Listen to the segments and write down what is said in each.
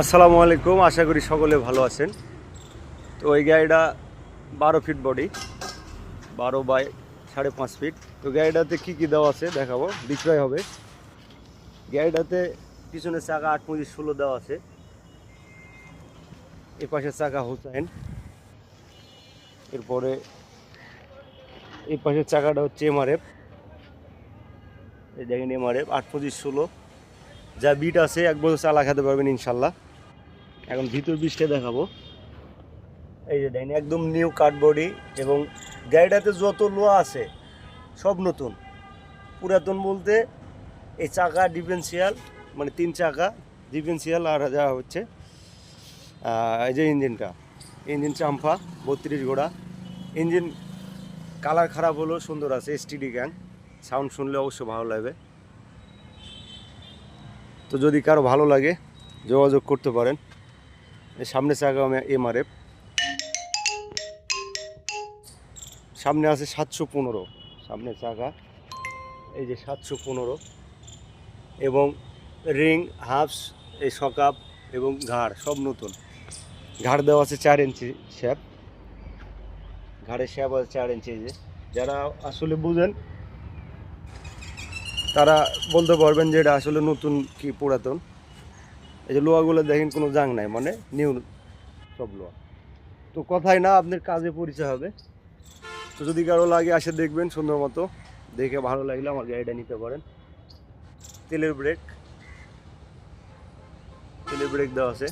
আসসালামু আলাইকুম, আশা করি সকলে ভালো আছেন। তো এই গাড়িটা 12 ফিট বডি, 12 বাই 5.5 ফিট। তো গাড়িটাতে কী দেওয়া আছে দেখাবো, বিক্রয় হবে। গাড়িটাতে পিছনের চাকা 8-16 দেওয়া আছে, এ পাশের চাকা হুসাইন, এরপরে এই পাশের চাকাটা হচ্ছে এমআরএফ। এই দেখেন এমআরএফ 8-16 যা বিট আছে, 1 বছর চালা খেতে পারবেন ইনশাল্লাহ। এখন ভিতর বিটটা দেখাবো। এই যে দেখেন একদম নিউ কাঠবডি, এবং গাড়িটাতে যত লোহা আছে সব নতুন। পুরাতন বলতে এই চাকা ডিফারেন্সিয়াল, মানে 3 চাকা ডিফারেন্সিয়াল, আর যা হচ্ছে এই যে ইঞ্জিন চাম্পা 32 ঘোড়া ইঞ্জিন। কালার খারাপ হলেও সুন্দর আছে, এসটিডি গ্যাং, সাউন্ড শুনলে অবশ্য ভালো লাগবে। তো যদি কারো ভালো লাগে যোগাযোগ করতে পারেন। এই সামনে চাকা এমআরএফ, সামনে আছে 715, সামনে চাকা এই যে 715, এবং রিং, হাফস, এই সকাপ এবং ঘাড় সব নতুন। ঘাড় দেওয়া আছে 4 ইঞ্চি শ্যাপ, ঘাড়ের শ্যাপ আছে 4 ইঞ্চি। যে যারা আসলে বুঝেন তারা বলতে পারবেন যে এটা আসলে নতুন কি পুরাতন। এই যে লোহাগুলো দেখেন কোনো জাং নাই, মানে নিউ সব লোহা। তো কথাই না, আপনার কাজে পরিচয় হবে। তো যদি কারো লাগে আসে দেখবেন, সুন্দর মতো দেখে ভালো লাগলে আমার গাড়িটা নিতে পারেন। তেলের ব্রেক দেওয়া আছে,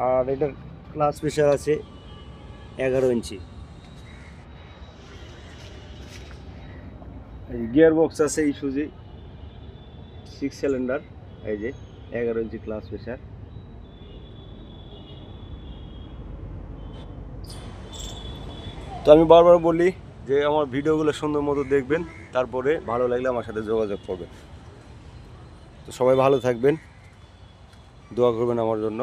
আর এটার ক্লাস প্রেশার আছে 11 ইঞ্চি। গিয়ার বক্স আছে ইসুজি 6 সিলিন্ডার, এই যে 11 ইঞ্চি ক্লাস প্রেশার। তো আমি বারবার বলি যে আমার ভিডিওগুলো সুন্দর মতো দেখবেন, তারপরে ভালো লাগলে আমার সাথে যোগাযোগ করবেন। তো সবাই ভালো থাকবেন, দোয়া করবেন আমার জন্য।